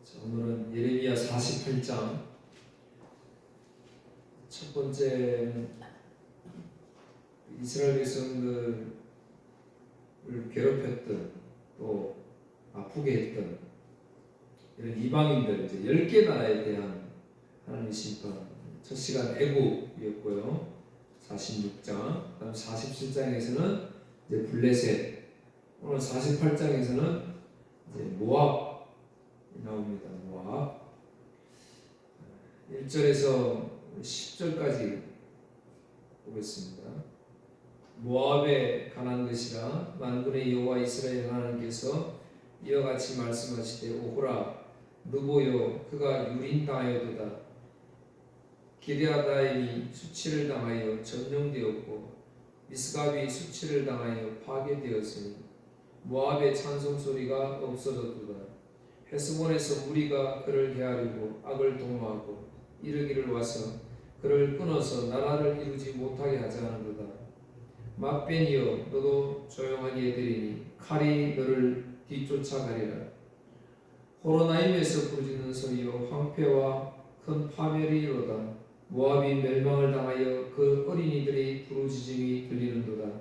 자, 오늘은 예레미야 48장 첫 번째는 이스라엘 백성들을 괴롭혔던 또 아프게 했던 이런 이방인들 이제 10개 나라에 대한 하나님의 심판. 첫 시간 애굽이었고요. 46장. 그다음 47장에서는 이제 블레셋. 오늘 48장에서는 이제 모압이 나옵니다. 모압. 1절에서 10절까지 보겠습니다. 모압에 관한 것이라 만군의 여호와 이스라엘 하나님께서 이와 같이 말씀하시되 오호라 누보요 그가 유린당하여도다. 기럇아다임이 수치를 당하여 점령되었고 미스갑이 수치를 당하여 파괴되었으니 모압의 찬송 소리가 없어졌도다. 헤스본에서 무리가 그를 헤아리고 악을 도모하고 이르기를 와서 그를 끊어서 나라를 이루지 못하게 하자는도다. 막변이여 너도 조용하게 되리니 칼이 너를 뒤쫓아가리라. 호로나임에서 부르짖는 소리요 황폐와 큰 파멸이로다. 모압이 멸망을 당하여 그 어린이들의 부르짖음이 들리는도다.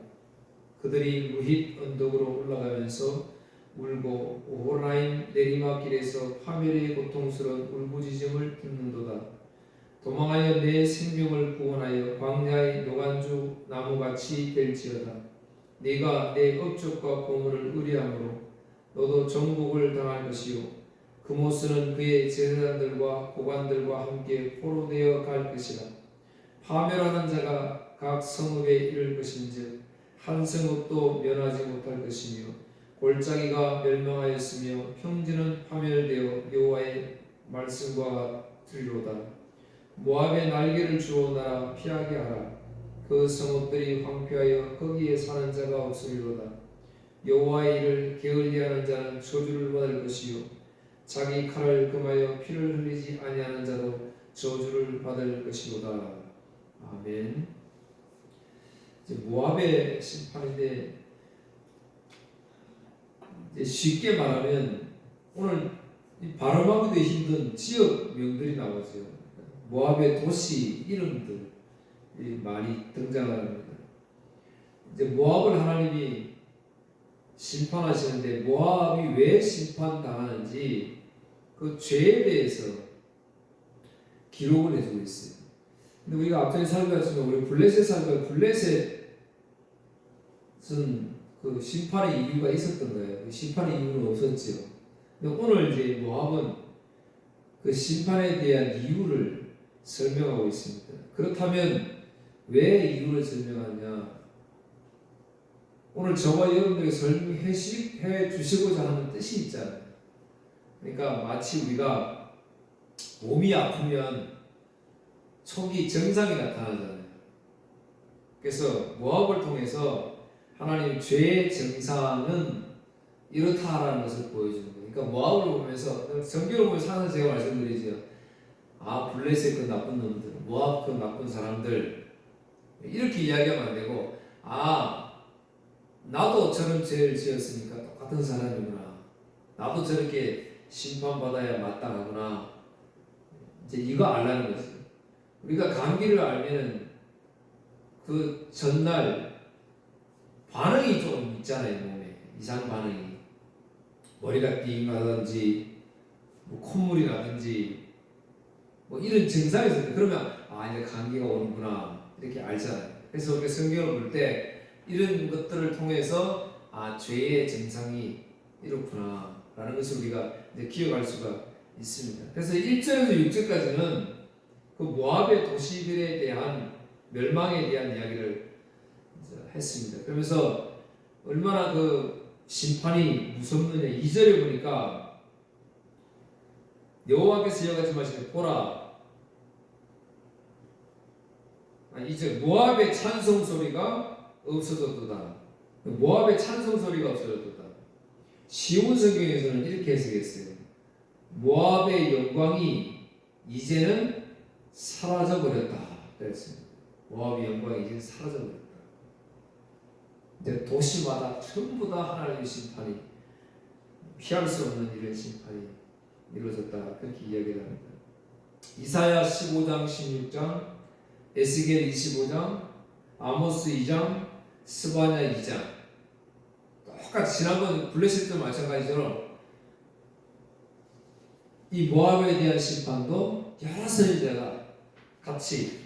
그들이 루힛 언덕으로 올라가면서 울고 호로나임 내리막길에서 파멸의 고통스러운 울부짖음을 듣는도다. 도망하여 내 생명을 구원하여 광야의 노간주 나무같이 될지어다. 네가 내 업적과 보물을 의뢰함으로 너도 정복을 당할 것이요 그모스는 그의 제사장들과 고관들과 함께 포로되어 갈 것이라. 파멸하는 자가 각 성읍에 이를 것인즉 한 성읍도 면하지 못할 것이며 골짜기가 멸망하였으며 평지는 파멸되어 여호와의 말씀과 같으리로다. 모압의 날개를 주어 나라 피하게 하라. 그 성읍들이 황폐하여 거기에 사는 자가 없으리로다. 여호와의 일을 게을리하는 자는 저주를 받을 것이요 자기 칼을 금하여 피를 흘리지 아니하는 자도 저주를 받을 것이로다. 아멘. 이제 모압의 심판인데 이제 쉽게 말하면 오늘 발음하기도 힘든 지역명들이 나오죠. 모압의 도시 이름들이 많이 등장합니다. 이제 모압을 하나님이 심판하시는데 모압이 왜 심판당하는지 그 죄에 대해서 기록을 해주고 있어요. 근데 우리가 앞전에 살펴봤지만 우리 블레셋 살펴 블레셋은 그 심판의 이유가 있었던 거예요. 그 심판의 이유는 없었지요. 근데 오늘 이제 모압은 그 심판에 대한 이유를 설명하고 있습니다. 그렇다면 왜 이유를 설명하냐? 오늘 저와 여러분들에게 설명해 주시고자 하는 뜻이 있잖아요. 그러니까 마치 우리가 몸이 아프면 초기 증상이 나타나잖아요. 그래서 모압을 통해서 하나님 죄의 증상은 이렇다라는 것을 보여주는 거예요. 그러니까 모압을 보면서 성경을 보면서 하는 제가 말씀드리죠. 아 블레셋 그 나쁜 놈들, 모압 그 나쁜 사람들 이렇게 이야기하면 안 되고 아 나도 저런 죄를 지었으니까 똑같은 사람이구나. 나도 저렇게 심판받아야 마땅하구나. 이제 이거 알라는 거지. 우리가 감기를 알면 그 전날 반응이 좀 있잖아요. 몸에 이상 반응이 머리가 띵 나든지 뭐 콧물이 나든지 뭐 이런 증상이 있을 때 그러면 아 이제 감기가 오는구나 이렇게 알잖아요. 그래서 우리가 성경을 볼 때 이런 것들을 통해서 아 죄의 증상이 이렇구나 라는 것을 우리가 이제 기억할 수가 있습니다. 그래서 1절에서 6절까지는 그 모압의 도시들에 대한 멸망에 대한 이야기를 했습니다. 그러면서 얼마나 그 심판이 무섭느냐 2절에 보니까 여호와께서 이와 같이 말씀하시되 보라 이제 모압의 찬송 소리가 없어졌도다. 모압의 찬송 소리가 없어졌도다. 시온 성경에서는 이렇게 해석했어요. 모압의 영광이 이제는 사라져 버렸다. 그랬습니다. 모압의 영광이 이제 사라져 버렸다. 이제 도시마다 전부 다 하나님의 심판이 피할 수 없는 이런 심판이 이루어졌다. 그렇게 이야기를 합니다. 이사야 15장 16장, 에스겔 25장, 아모스 2장, 스바냐 2장, 똑같이 지난번 블레셋 때 마찬가지처럼 이 모압에 대한 심판도 여러 선지자가 같이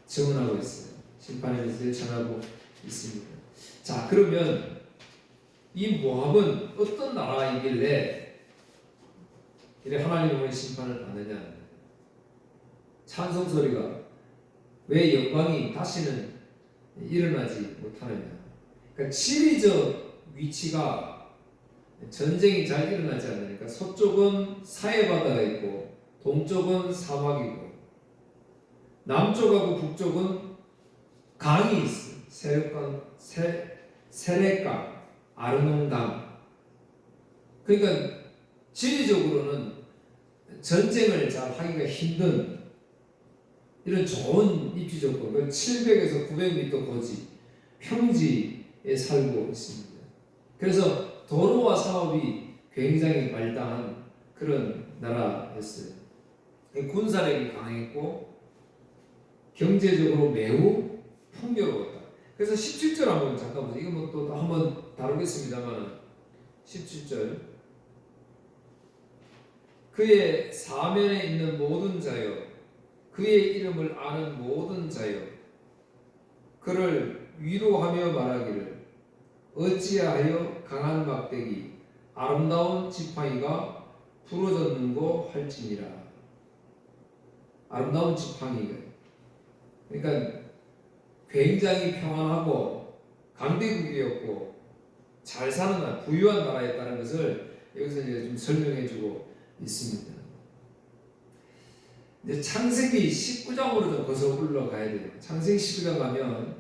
증언하고 있어요. 심판에 대해서 전하고 있습니다. 자, 그러면 이 모압은 어떤 나라이길래 이래 하나님의 심판을 받느냐? 찬송 소리가 왜 영광이 다시는 일어나지 못하느냐? 그러니까 지리적 위치가 전쟁이 잘 일어나지 않으니까 서쪽은 사해바다가 있고 동쪽은 사막이고 남쪽하고 북쪽은 강이 있어. 세례강, 아르논강. 그러니까 지리적으로는 전쟁을 잘 하기가 힘든 이런 좋은 입지 조건, 700에서 900m 거지, 평지에 살고 있습니다. 그래서 도로와 사업이 굉장히 발달한 그런 나라였어요. 군사력이 강했고 경제적으로 매우 풍요로웠다. 그래서 17절 한번 잠깐 보세요. 이거 뭐 또 한번 다루겠습니다만 17절 그의 사면에 있는 모든 자여 그의 이름을 아는 모든 자여 그를 위로하며 말하기를 어찌하여 강한 막대기 아름다운 지팡이가 부러졌는고 할지니라. 아름다운 지팡이가 그러니까 굉장히 평안하고 강대국이었고 잘 사는 나라, 부유한 나라였다는 것을 여기서 이제 좀 설명해주고 있습니다. 이제 창세기 19장으로 좀 거슬러 올라가야 돼요. 창세기 19장 가면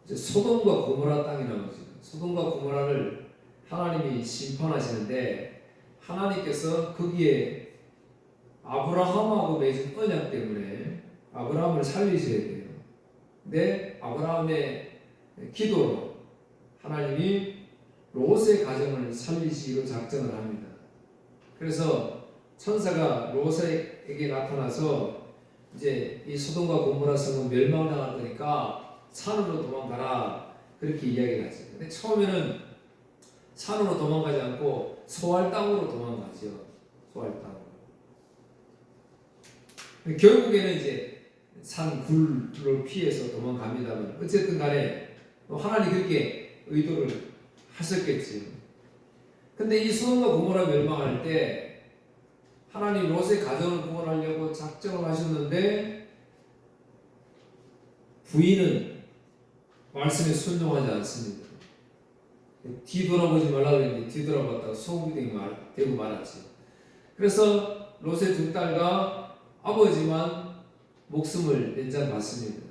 이제 소돔과 고모라 땅이 나오죠. 소돔과 고모라를 하나님이 심판하시는데 하나님께서 거기에 아브라함하고 맺은 언약 때문에 아브라함을 살리셔야 돼요. 근데 아브라함의 기도로 하나님이 롯의 가정을 살리시기로 작정을 합니다. 그래서 천사가 롯에게 나타나서 이제 이 소돔과 고모라 성은 멸망당할 거니까 산으로 도망가라 그렇게 이야기를 하죠. 근데 처음에는 산으로 도망가지 않고 소알 땅으로 도망가죠. 소알 땅으로. 결국에는 이제 산 굴을 피해서 도망갑니다만 어쨌든 간에 하나님 그렇게 의도를 하셨겠지요. 근데 이 소돔과 고모라 멸망할 때 하나님 롯의 가정을 구원하려고 작정을 하셨는데 부인은 말씀에 순종하지 않습니다. 뒤돌아보지 말라고 했는데 뒤돌아봤다가 소금이 되고 말았지. 그래서 롯의 두 딸과 아버지만 목숨을 연장 받습니다.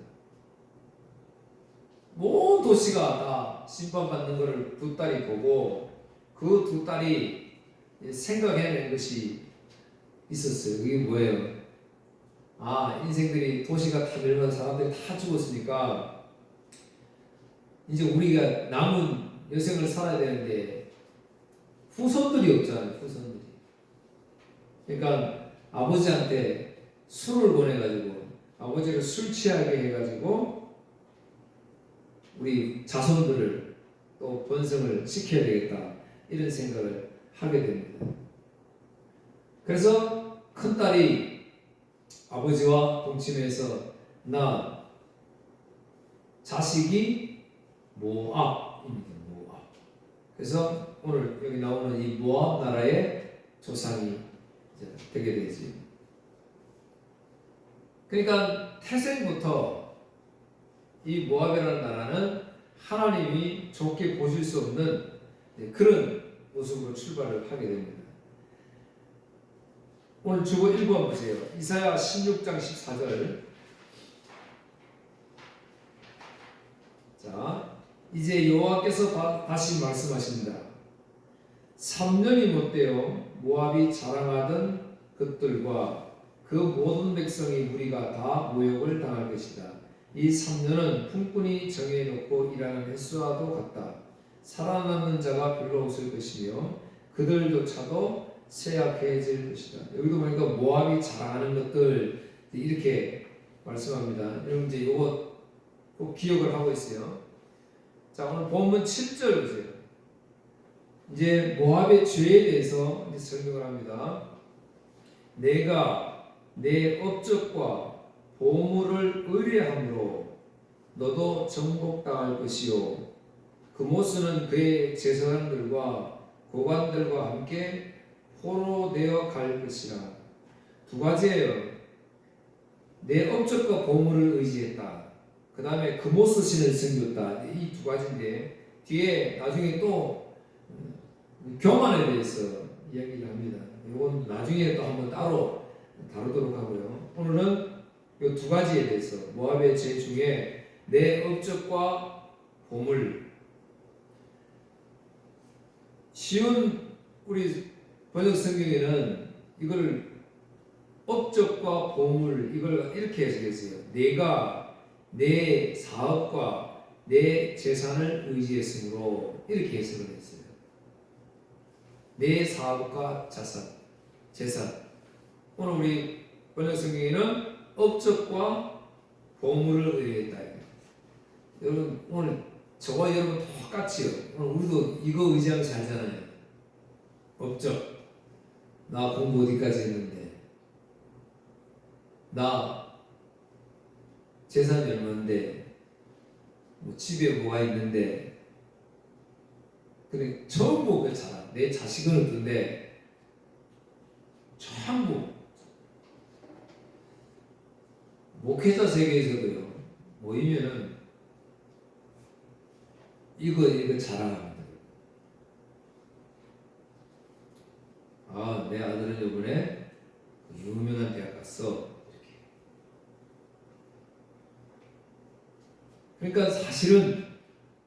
모든 도시가 다 심판받는 것을 두 딸이 보고 그 두 딸이 생각해낸 것이 있었어요. 그게 뭐예요? 아, 인생들이 도시가 다 멸망한 사람들이 다 죽었으니까 이제 우리가 남은 여생을 살아야 되는데 후손들이 없잖아요. 후손들이. 그러니까 아버지한테 술을 보내가지고 아버지를 술 취하게 해가지고 우리 자손들을 또 번성을 시켜야 되겠다 이런 생각을 하게 됩니다. 그래서 큰딸이 아버지와 동침해서 나 자식이 모압입니다. 모압. 그래서 오늘 여기 나오는 이 모압 나라의 조상이 이제 되게 되지. 그러니까 태생부터 이 모압이라는 나라는 하나님이 좋게 보실 수 없는 그런 모습으로 출발을 하게 됩니다. 오늘 주보 1번 보세요. 이사야 16장 14절. 자, 이제 여호와께서 다시 말씀하십니다. 3년이 못되어 모압이 자랑하던 것들과 그 모든 백성이 무리가 다 모욕을 당할 것이다. 이 3년은 품꾼이 정해놓고 일하는 횟수와도 같다. 살아남는 자가 별로 없을 것이며 그들조차도 쇠약해질 것이다. 여기도 보니까 모압이 자랑하는 것들 이렇게 말씀합니다. 여러분 이제 이거 꼭 기억을 하고 있어요. 자, 오늘 본문 7절 보세요. 이제 모압의 죄에 대해서 이제 설명을 합니다. 내가 내 업적과 보물을 의뢰함으로 너도 정복당할 것이요 그모스는 그의 제사장들과 고관들과 함께 포로되어 갈 것이라. 두 가지예요. 내 업적과 보물을 의지했다. 그 다음에 그모스 신을 섬겼다. 이 두 가지인데 뒤에 나중에 또 교만에 대해서 이야기를 합니다. 이건 나중에 또 한번 따로 다루도록 하고요. 오늘은 이 두 가지에 대해서 모압의 죄 중에 내 업적과 보물. 쉬운 우리 번역 성경에는 이걸 업적과 보물 이걸 이렇게 해석했어요. 내가 내 사업과 내 재산을 의지했으므로 이렇게 해석을 했어요. 내 사업과 재산. 오늘 우리 번역 성경에는 업적과 보물을 의뢰했다. 여러분 오늘 저와 여러분 똑같이요. 오늘 우리도 이거 의지하면 살잖아요. 업적. 나 공부 어디까지 했는데, 나 재산이 얼마인데, 뭐 집에 뭐가 있는데, 그래 전부 그 자랑. 내 자식은 어떤데, 전부 목회자 세계에서도요 모이면은 이거 자랑합니다. 아, 내 아들은 이번에 유명한 대학 갔어. 이렇게. 그러니까 사실은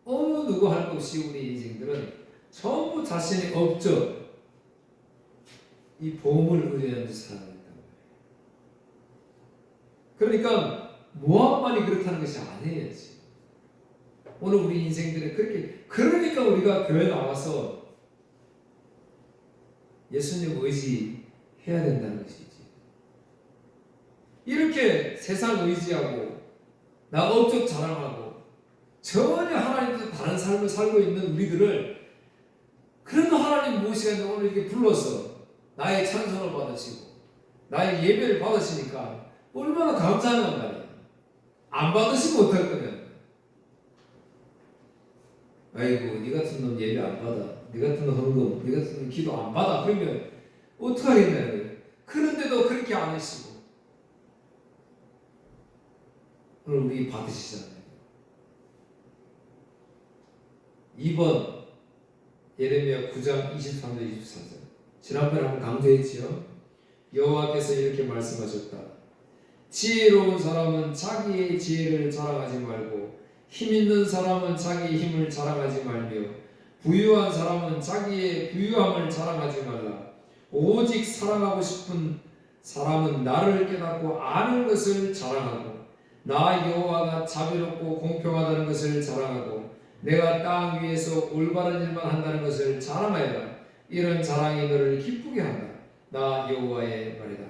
어느 누구 할 것 없이 우리 인생들은 전부 자신의 업적, 이 보험을 의뢰하면서 살아가는 거예요. 그러니까 모압만이 그렇다는 것이 아니에요. 오늘 우리 인생들은 그렇게, 그러니까 우리가 교회 나와서 예수님 의지해야 된다는 것이지. 이렇게 세상 의지하고 나 업적 자랑하고 전혀 하나님과 다른 삶을 살고 있는 우리들을, 그래도 하나님 무엇이가 오늘 이렇게 불러서 나의 찬송을 받으시고 나의 예배를 받으시니까 얼마나 감사한 말이에요. 안 받으시면 어떡할 거냐. 아이고 니 같은 놈 예배 안 받아, 니 같은 놈 헌금, 니 같은 놈 기도 안 받아, 그러면 어떡하겠냐는 거예요. 그런데도 그렇게 안 하시고 오늘 우리 받으시잖아요. 2번 예레미야 9장 23절 24절 지난번에 한번 강조했지요. 여호와께서 이렇게 말씀하셨다. 지혜로운 사람은 자기의 지혜를 자랑하지 말고 힘 있는 사람은 자기의 힘을 자랑하지 말며 부유한 사람은 자기의 부유함을 자랑하지 말라. 오직 사랑하고 싶은 사람은 나를 깨닫고 아는 것을 자랑하고 나 여호와가 자비롭고 공평하다는 것을 자랑하고 내가 땅 위에서 올바른 일만 한다는 것을 자랑하여라. 이런 자랑이 너를 기쁘게 한다. 나 여호와의 말이다.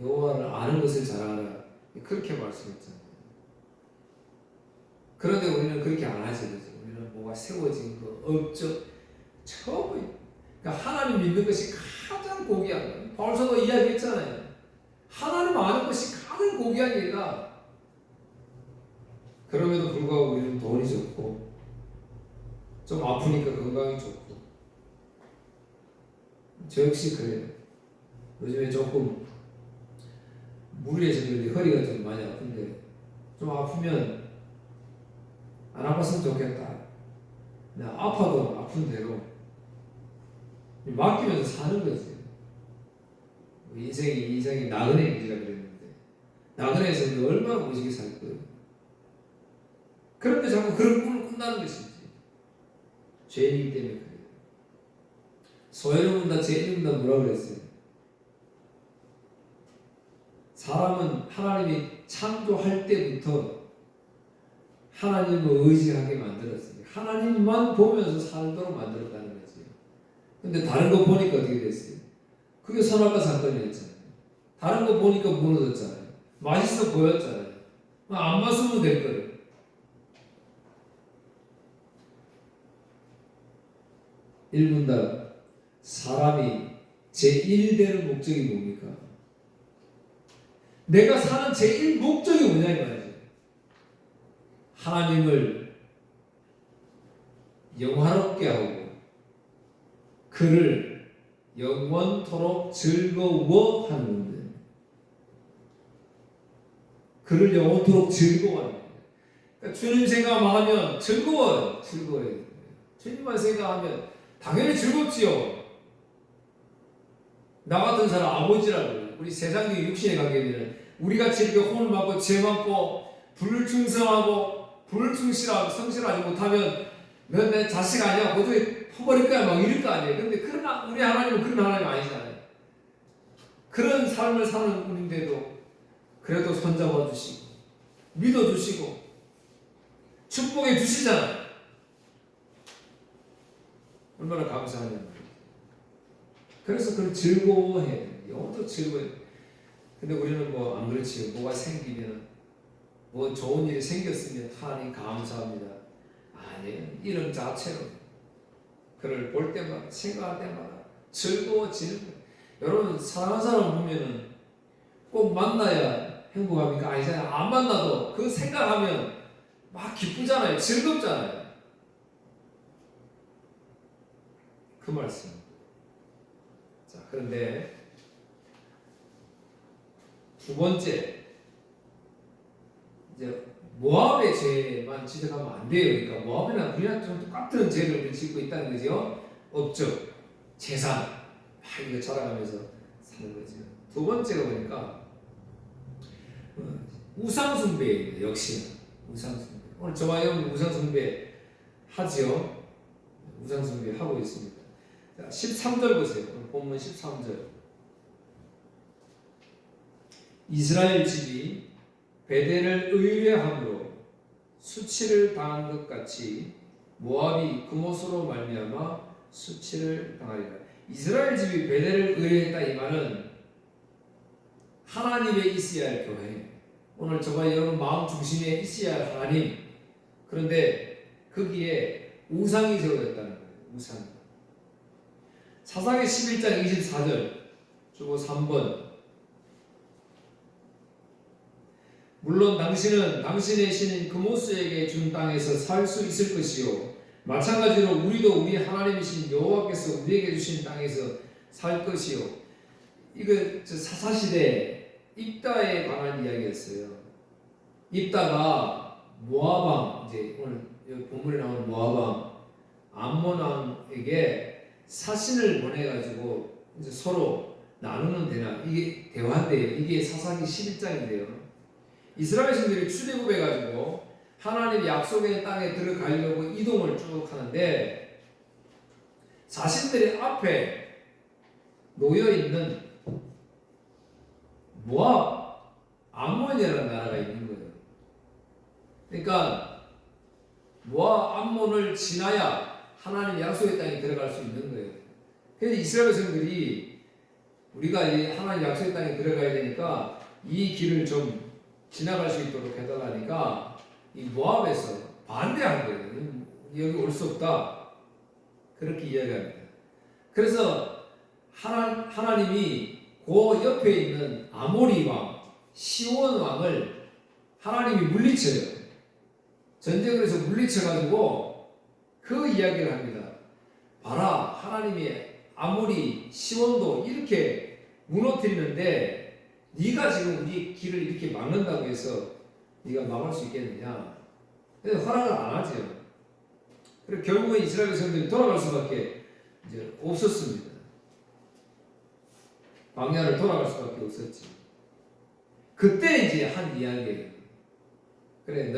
여호와를 아는 것을 자랑하라. 그렇게 말씀했잖아요. 그런데 우리는 그렇게 안 하지. 우리는 뭐가 세워진 거, 업적, 처음에. 그러니까 하나님 믿는 것이 가장 고귀한 거예요. 바울서도 이야기했잖아요. 하나님 아는 것이 가장 고귀한 일이다. 그럼에도 불구하고 우리는 돈이 좋고, 좀 아프니까 건강이 좋고, 저 역시 그래요. 요즘에 조금 무리해서 허리가 좀 많이 아픈데, 좀 아프면 안 아팠으면 좋겠다. 그냥 아파도 아픈 대로 맡기면서 사는 거지. 인생이 나그네 인지라 그랬는데, 나그네에서 얼마나 오지게 살 거예요. 그런데 자꾸 그런 꿈을 꾼다는 것이지. 죄인이기 때문에 그래요. 소외를 본다, 죄인을 본다 뭐라 그랬어요? 사람은 하나님이 창조할 때부터 하나님을 의지하게 만들었어요. 하나님만 보면서 살도록 만들었다는 거지. 근데 다른 거 보니까 어떻게 됐어요? 그게 선악과 사건이었잖아요. 다른 거 보니까 무너졌잖아요. 맛있어 보였잖아요. 안 맞으면 될 거예요. 일분단 사람이 제1되는 목적이 뭡니까? 내가 사는 제1 목적이 뭐냐 이 말이죠. 하나님을 영화롭게 하고 그를 영원토록 즐거워하는 건데, 그를 영원토록 즐거워하는 거예요. 그러니까 주님 생각하면 즐거워요. 주님만 생각하면 당연히 즐겁지요. 나 같은 사람 아버지라고, 우리 세상의 육신에 가게 되면 우리같이 이렇게 혼을 맞고 죄 많고 불충성하고 불충실하고 성실하지 못하면 넌 내 자식 아니야, 고도에 퍼버릴 거야, 막 이럴 거 아니에요. 근데 그러나 우리 하나님은 그런 하나님 아니잖아요. 그런 삶을 사는 분인데도 그래도 손잡아 주시고 믿어 주시고 축복해 주시잖아요. 얼마나 감사하냐면. 그래서 그걸 즐거워해야 돼요. 영원토 즐거워해요. 근데 우리는 뭐 안 그렇지. 뭐가 생기면, 뭐 좋은 일이 생겼으면 하나님 감사합니다. 아니에요. 이름 자체로 그를 볼 때마다, 생각할 때마다 즐거워지는 거예요. 여러분, 사랑하는 사람 보면은 꼭 만나야 행복합니까? 아니잖아요. 안 만나도 그 생각하면 막 기쁘잖아요. 즐겁잖아요. 그 말씀. 자, 그런데 두 번째, 이제 모압의 죄만 지적하면 안 돼요. 그러니까 모압이나 우리랑 좀 똑같은 죄를 짓고 있다는 거죠. 업적, 재산, 막 이거 자랑하면서 사는 거죠. 두 번째가 보니까 우상숭배입니다. 역시 우상숭배. 오늘 저와 여러분 우상숭배 하지요. 우상숭배 하고 있습니다. 자, 13절 보세요. 본문 13절. 이스라엘 집이 베델을 의뢰함으로 수치를 당한 것 같이 모압이 그못으로 말미암아 수치를 당하리라. 이스라엘 집이 베델을 의뢰했다 이 말은 하나님의 있어야 할 교회, 오늘 저와 여러분 마음 중심에 있어야 할 하나님, 그런데 거기에 우상이 세워졌다는 거예요. 우상. 사사기 11장 24절 주보 3번. 물론 당신은 당신의 신인 그모스에게 준 땅에서 살 수 있을 것이요, 마찬가지로 우리도 우리 하나님이신 여호와께서 우리에게 주신 땅에서 살 것이요. 이거 사사시대 입다에 관한 이야기였어요. 입다가 모압왕, 이제 오늘 본문에 나오는 모압왕 암몬 왕에게 사신을 보내가지고 이제 서로 나누는 이게 대화인데요. 이게 사사기 11장인데요. 이스라엘 신들이 출애굽해가지고 하나님 약속의 땅에 들어가려고 이동을 쭉 하는데 자신들의 앞에 놓여있는 모압, 암몬이라는 나라가 있는 거예요. 그러니까 모압, 암몬을 지나야 하나님 약속의 땅에 들어갈 수 있는 거예요. 그래서 이스라엘 백성들이 우리가 이 하나님 약속의 땅에 들어가야 되니까 이 길을 좀 지나갈 수 있도록 해달라니까 이 모압에서 반대한 거예요. 여기 올 수 없다. 그렇게 이야기합니다. 그래서 하나님이 그 옆에 있는 아모리 왕, 시온 왕을 하나님이 물리쳐요. 전쟁을 해서 물리쳐가지고 그 이야기를 합니다. 봐라, 하나님이 아모리, 시온도 이렇게 무너뜨리는데 네가 지금 우리 길을 이렇게 막는다고 해서 네가 막을 수 있겠느냐? 그래서 허락을 안 하죠. 그리고 결국에 이스라엘 백성들이 돌아갈 수밖에 이제 없었습니다. 광야를 돌아갈 수밖에 없었지. 그때 이제 한 이야기예요. 그래,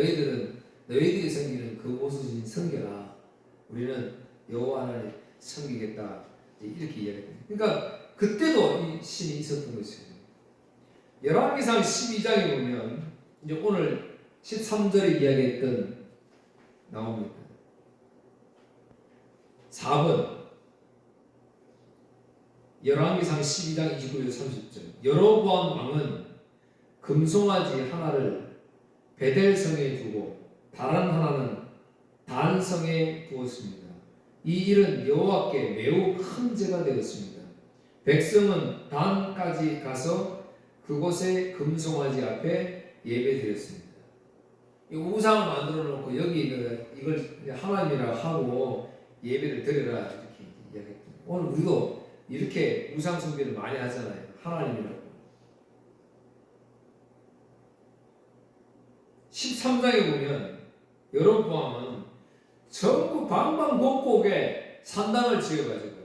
너희들이 섬기는 그 모습을 섬겨라. 우리는 여호와 하나님 섬기겠다. 이렇게 이야기합니다. 그러니까 그때도 이 신이 있었던 것이죠. 열왕기상 12장에 보면 이제 오늘 13절에 이야기했던 나옵니다. 4번. 열왕기상 12장 29절 30절. 여로보암 왕은 금송아지 하나를 베델성에 두고 다른 하나는 단성에 두었습니다. 이 일은 여호와께 매우 큰 죄가 되었습니다. 백성은 단까지 가서 그곳에 금송아지 앞에 예배드렸습니다. 이 우상을 만들어 놓고 여기 이걸 하나님이라 하고 예배를 드려라 이렇게 이야기했습니다. 오늘 우리도 이렇게 우상 숭배를 많이 하잖아요. 하나님이라고. 13장에 보면 여로보암은 전부 방방곡곡에 산당을 지어가지고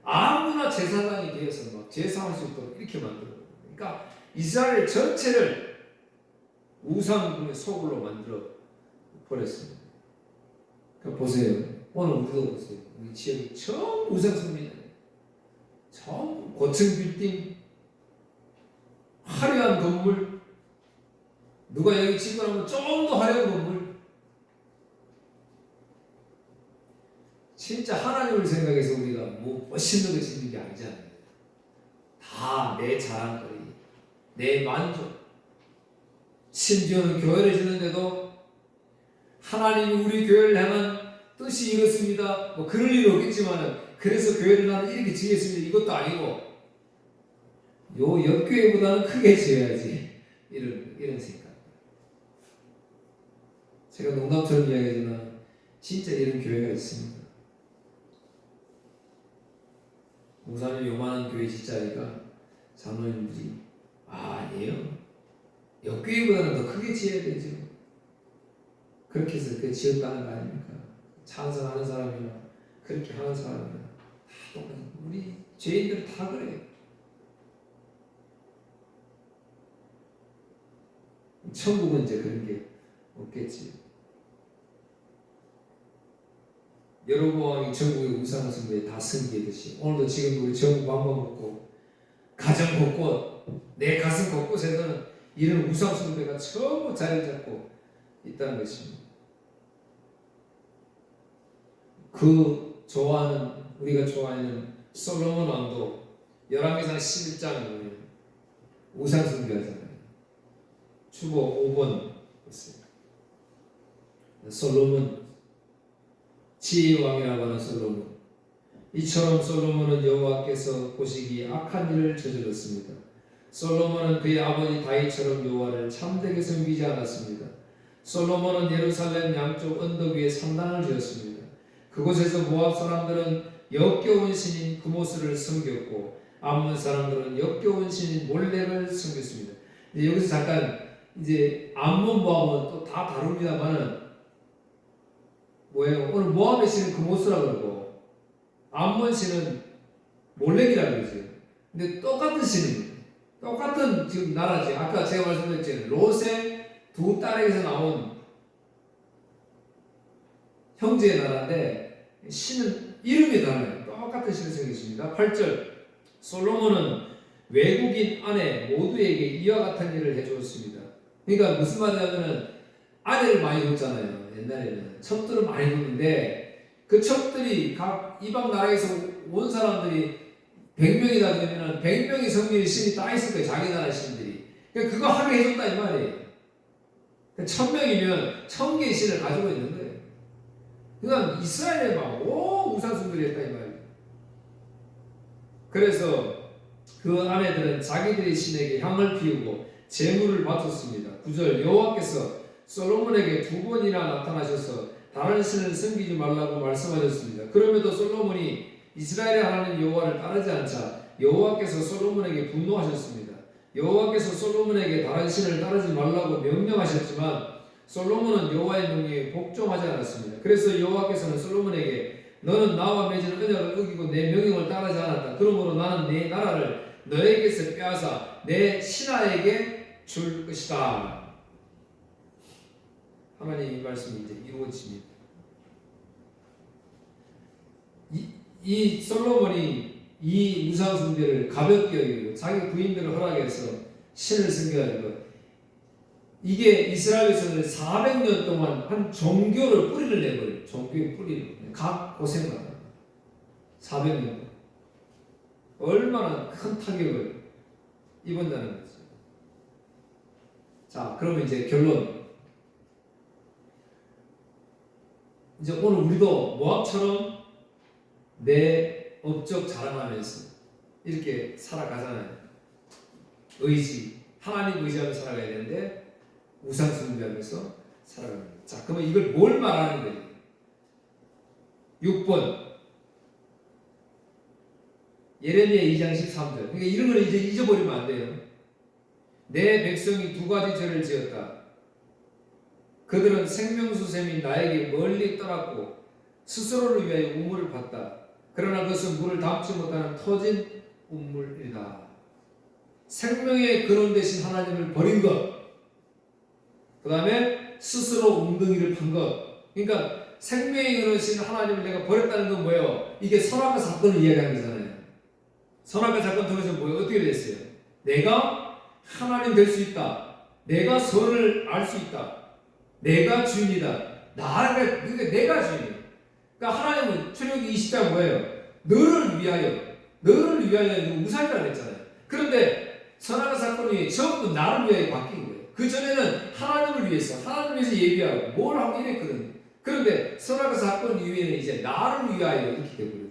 아무나 제사장이 되어서 막 제사할 수 있도록 이렇게 만들어요. 그러니까 이스라엘 전체를 우상의 소굴로 만들어 버렸습니다. 그러니까 보세요. 오늘 우리도 보세요. 우리 지역이 전부 우상 숭배잖아요. 전부 고층 빌딩, 화려한 건물, 누가 여기 집어넣으면 좀 더 화려한 건물. 진짜 하나님을 생각해서 우리가 뭐 멋있는 거 짓는 게 아니잖아요. 다 내 자랑거리, 내 만족. 심지어는 교회를 짓는데도 하나님이 우리 교회를 향한 뜻이 이렇습니다. 뭐 그럴 일은 없겠지만은 그래서 교회를 나는 이렇게 지겠습니다. 이것도 아니고 요 옆교회보다는 크게 지어야지. 이런 생각. 제가 농담처럼 이야기하지만 진짜 이런 교회가 있습니다. 목사님 요만한 교회 짓자니까 장로님들이 아니에요. 옆교회보다는 더 크게 지어야 되죠. 그렇게 해서 그 지었다는 거 아닙니까? 찬성하는 사람이나 그렇게 하는 사람이나 다 똑같아요. 우리 죄인들 다 그래요. 천국은 이제 그런 게 없겠지. 여로보암이 전국의 우상 숭배에 다 승리했듯이 오늘도 지금 우리 전국 방방곡곡 가정 곳곳 내 가슴 곳곳에서는 이런 우상 숭배가 전부 자리 잡고 있다는 것입니다. 우리가 좋아하는 솔로몬 왕도 열왕기상 11장에 보면 우상 숭배하잖아요. 주보 5번 있어요. 솔로몬 지혜의 왕이라고 하는 솔로몬. 이처럼 솔로몬은 여호와께서 보시기에 악한 일을 저질렀습니다. 솔로몬은 그의 아버지 다윗처럼 여호와를 참되게 섬기지 않았습니다. 솔로몬은 예루살렘 양쪽 언덕 위에 성당을 지었습니다. 그곳에서 모압 사람들은 역겨운 신인 그모스를 섬겼고 암몬 사람들은 역겨운 신인 몰렉을 섬겼습니다. 여기서 잠깐 이제 암몬 모압은 또 다 다룹니다만은 뭐예요? 오늘 모압의 신은 그모스라 그러고 암몬 신은 몰렉이라 그러죠. 근데 똑같은 신입니다. 똑같은 지금 나라지. 아까 제가 말씀드렸잖아요. 롯의 두 딸에게서 나온 형제의 나라인데 신은 이름이 달라요. 똑같은 신을 섬겼습니다. 8절 솔로몬은 외국인 아내 모두에게 이와 같은 일을 해주었습니다. 그러니까 무슨 말이냐면은 아내를 많이 뒀잖아요. 옛날에는 첩들을 많이 뒀는데 그 첩들이 각 이방 나라에서 온 사람들이 100명이다 되면은 100명이 섬기는 신이 다 있을 거예요. 자기 나라 신들이. 그러니까 그거 하게 해줬다 이 말이에요. 1000명이면 1000개의 신을 가지고 있는 거예요. 그러니까 이스라엘에 막 우상숭배를 했다 이 말이에요. 그래서 그 아내들은 자기들의 신에게 향을 피우고 제물을 바쳤습니다. 9절 여호와께서 솔로몬에게 2번이나 나타나셔서 다른 신을 섬기지 말라고 말씀하셨습니다. 그럼에도 솔로몬이 이스라엘의 하나님 여호와를 따르지 않자 여호와께서 솔로몬에게 분노하셨습니다. 여호와께서 솔로몬에게 다른 신을 따르지 말라고 명령하셨지만 솔로몬은 여호와의 명령에 복종하지 않았습니다. 그래서 여호와께서는 솔로몬에게 너는 나와 맺은 언약을 어기고 내 명령을 따르지 않았다. 그러므로 나는 네 나라를 너에게서 빼앗아 내 신하에게 줄 것이다. 하나님의 말씀이 이제 이루어집니다. 이 솔로몬이 이 우상 숭배를 가볍게 여기고 자기 부인들을 허락해서 신을 섬겨가지고 이게 이스라엘에서는 400년 동안 한 종교를 뿌리를 내버려요. 종교의 뿌리를 각 곳에마다 400년. 얼마나 큰 타격을 입었다는 거죠. 자, 그러면 이제 결론. 이제 오늘 우리도 모압처럼 내 업적 자랑하면서 이렇게 살아가잖아요. 의지, 하나님 의지하며 살아가야 되는데 우상 숭배하면서 살아가는 거예요. 자, 그러면 이걸 뭘 말하는 거예요? 6번 예레미야 2장 13절. 그러니까 이런 걸 이제 잊어버리면 안 돼요. 내 백성이 두 가지 죄를 지었다. 그들은 생명수샘인 나에게 멀리 떠났고 스스로를 위하여 우물을 팠다. 그러나 그것은 물을 담지 못하는 터진 우물이다. 생명의 근원 대신 하나님을 버린 것. 그 다음에 스스로 웅덩이를 판 것. 그러니까 생명의 근원이신 하나님을 내가 버렸다는 건 뭐예요? 이게 선악과 사건을 이야기하는 거잖아요. 선악과 사건 통해서 뭐예요? 어떻게 됐어요? 내가 하나님 될 수 있다. 내가 선을 알 수 있다. 내가 주인이다. 그러니까 내가 주인이에요. 그러니까 하나님은 출애굽기 20장 뭐예요? 너를 위하여 우상이라 그랬잖아요. 그런데 선악과 사건이 전부 나를 위하여 바뀐 거예요. 그 전에는 하나님을 위해서 예비하고 뭘 하고 이랬거든요. 그런데 선악과 사건 이후에는 이제 나를 위하여 이렇게 되버려요.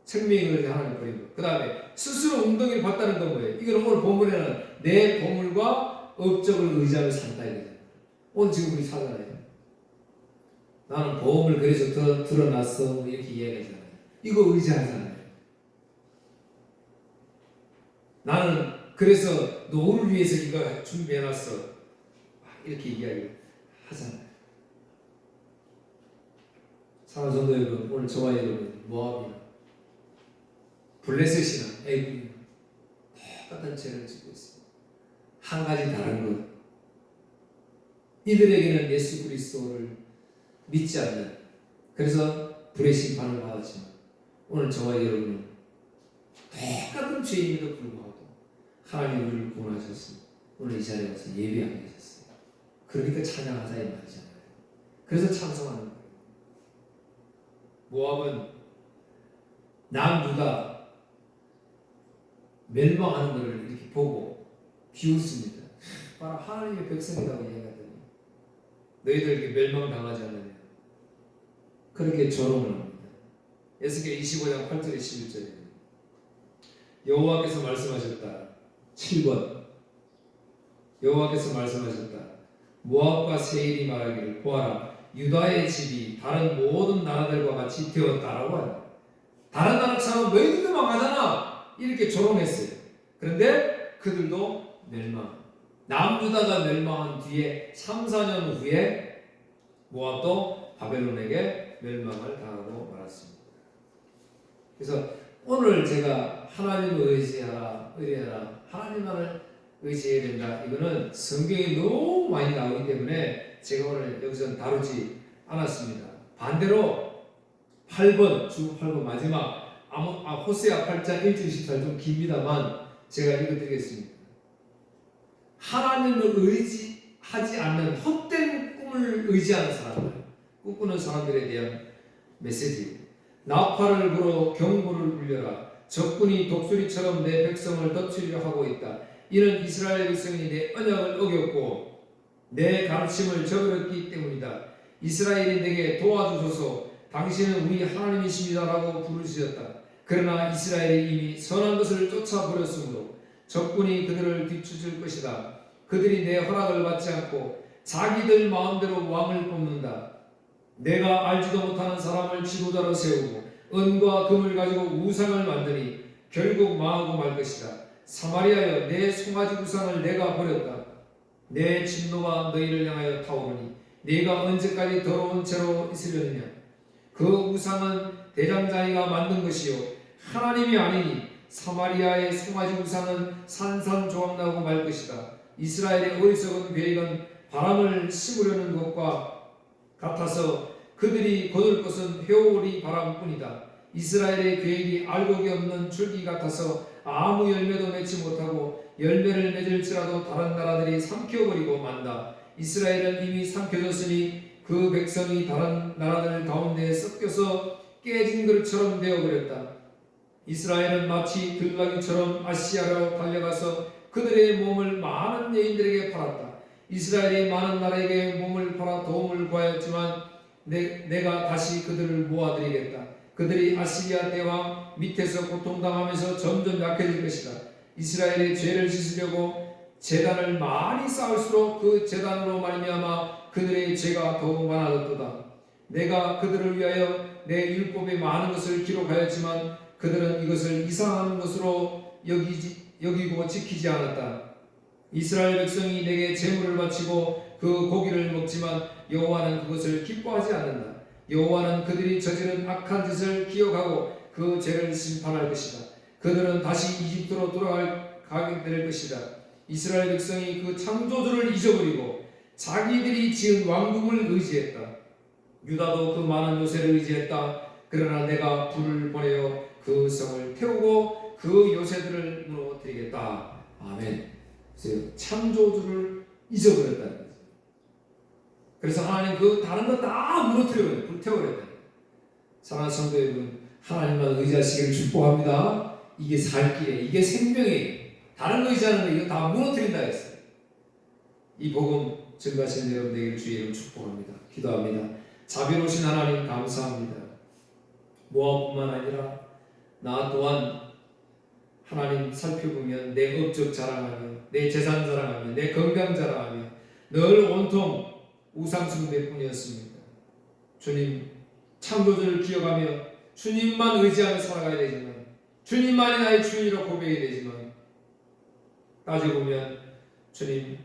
생명을 하나님 버린 거. 그 다음에 스스로 웅덩이를 봤다는 건 뭐예요? 이건 오늘 본문에는 내 보물과 업적을 의지하며 산다 이거잖아요. 오늘 지금 우리 사잖아요. 나는 보험을 그래서 더 드러났어 뭐 이렇게 이야기하잖아요. 이거 의지하잖아요. 나는 그래서 노후를 위해서 이거 준비해놨어 이렇게 이야기를 하잖아요. 사랑하는 성도 여러분, 오늘 저와 여러분 모압이나 블레셋이나 애굽이나 똑같은 죄를 짓고 있습니다. 한 가지 다른 것, 이들에게는 예수 그리스도를 믿지 않는, 그래서 불의 심판을 받았지만 오늘 저와 여러분은 똑같은 죄임에도 불구하고 하나님 우리를 구원하셨습니다. 오늘 이 자리에 와서 예배하게 되셨어요. 그러니까 찬양하자 이 말이잖아요. 그래서 찬송하는 거예요. 모압은 남유다 멸망하는 것을 이렇게 보고 비웃습니다. 바로 하나님의 백성이라고 이야기하더니 너희들 이렇게 멸망당하지 않느냐 그렇게 조롱을 합니다. 에스겔 25장 8절에 11절입니다. 여호와께서 말씀하셨다. 7번 여호와께서 말씀하셨다. 모압과 세일이 말하기를 보아라 유다의 집이 다른 모든 나라들과 같이 되었다라고 한다. 다른 나라처럼 너희들도 망하잖아 이렇게 조롱했어요. 그런데 그들도 멸망. 남유다가 멸망한 뒤에 3, 4년 후에 모압도 바벨론에게 멸망을 당하고 말았습니다. 그래서 오늘 제가 하나님을 의지하라, 하나님만을 의지해야 된다. 이거는 성경에 너무 많이 나오기 때문에 제가 오늘 여기서 다루지 않았습니다. 반대로 8번, 주 8번 마지막 호세아 8장 1절 14절 좀 깁니다만 제가 읽어드리겠습니다. 하나님을 의지하지 않는 헛된 꿈을 의지하는 사람들, 꿈꾸는 사람들에 대한 메시지. 나팔을 불어 경보를 울려라. 적군이 독수리처럼 내 백성을 덮치려 하고 있다. 이는 이스라엘 백성이 내 언약을 어겼고 내 가르침을 저버렸기 때문이다. 이스라엘이 내게 도와주소서. 당신은 우리 하나님이십니다라고 부르짖었다. 그러나 이스라엘이 이미 선한 것을 쫓아버렸으므로 적군이 그들을 뒤쫓을 것이다. 그들이 내 허락을 받지 않고 자기들 마음대로 왕을 뽑는다. 내가 알지도 못하는 사람을 지도자로 세우고 은과 금을 가지고 우상을 만드니 결국 망하고 말 것이다. 사마리아여 내 송아지 우상을 내가 버렸다. 내 진노가 너희를 향하여 타오르니 네가 언제까지 더러운 채로 있으려느냐. 그 우상은 대장자이가 만든 것이요 하나님이 아니니 사마리아의 송아지 우상은 산산조각나고 말 것이다. 이스라엘의 어리석은 계획은 바람을 심으려는 것과 같아서 그들이 거둘 것은 회오리 바람뿐이다. 이스라엘의 계획이 알곡이 없는 줄기 같아서 아무 열매도 맺지 못하고 열매를 맺을지라도 다른 나라들이 삼켜버리고 만다. 이스라엘은 이미 삼켜졌으니 그 백성이 다른 나라들 가운데 섞여서 깨진 그릇처럼 되어버렸다. 이스라엘은 마치 들나귀처럼 아시아로 달려가서 그들의 몸을 많은 여인들에게 팔았다. 이스라엘이 많은 나라에게 몸을 팔아 도움을 구하였지만 내가 다시 그들을 모아드리겠다. 그들이 아시리아 대왕 밑에서 고통당하면서 점점 약해질 것이다. 이스라엘의 죄를 씻으려고 제단을 많이 쌓을수록 그 제단으로 말미암아 그들의 죄가 더욱 많아졌도다. 내가 그들을 위하여 내 율법에 많은 것을 기록하였지만 그들은 이것을 이상한 것으로 여기고 지키지 않았다. 이스라엘 백성이 내게 제물을 바치고 그 고기를 먹지만 여호와는 그것을 기뻐하지 않는다. 여호와는 그들이 저지른 악한 짓을 기억하고 그 죄를 심판할 것이다. 그들은 다시 이집트로 돌아가게 될 것이다. 이스라엘 백성이 그 창조주를 잊어버리고 자기들이 지은 왕궁을 의지했다. 유다도 그 많은 요새를 의지했다. 그러나 내가 불을 보내어 그 성을 태우고 그 요새들을 무너뜨리겠다. 아멘. 그래서 창조주를 잊어버렸다는 거죠. 그래서 하나님 그 다른 거 다 무너뜨려버려요. 불태워버렸다. 사랑하는 성도 여러분, 하나님만 의지하시기를 축복합니다. 이게 살 길이에요. 이게 생명이에요. 다른 거 의지하는 거 이거 다 무너뜨린다 했어요. 이 복음 증거하시는 여러분에게 주의 이름 축복합니다. 기도합니다. 자비로우신 하나님 감사합니다. 모압뿐만 아니라 나 또한 하나님 살펴보면 내 업적 자랑하며 내 재산 자랑하며 내 건강 자랑하며 늘 온통 우상 숭배뿐이었습니다. 주님 창조주를 기억하며 주님만 의지하며 살아가야 되지만 주님만이 나의 주인이라고 고백해야 되지만 따져보면 주님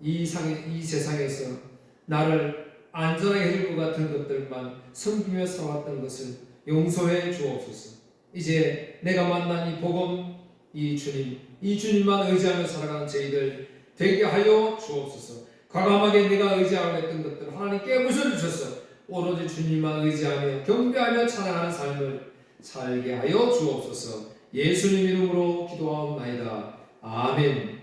이 세상에서 나를 안전하게 해줄 것 같은 것들만 섬기며 살아왔던 것을 용서해 주옵소서. 이제 내가 만난 이 복음, 이 주님만 의지하며 살아가는 저희들 되게 하여 주옵소서. 과감하게 내가 의지하고 했던 것들 하나님 깨부숴 주셔서 오로지 주님만 의지하며 경배하며 찬양하는 삶을 살게 하여 주옵소서. 예수님 이름으로 기도하옵나이다. 아멘.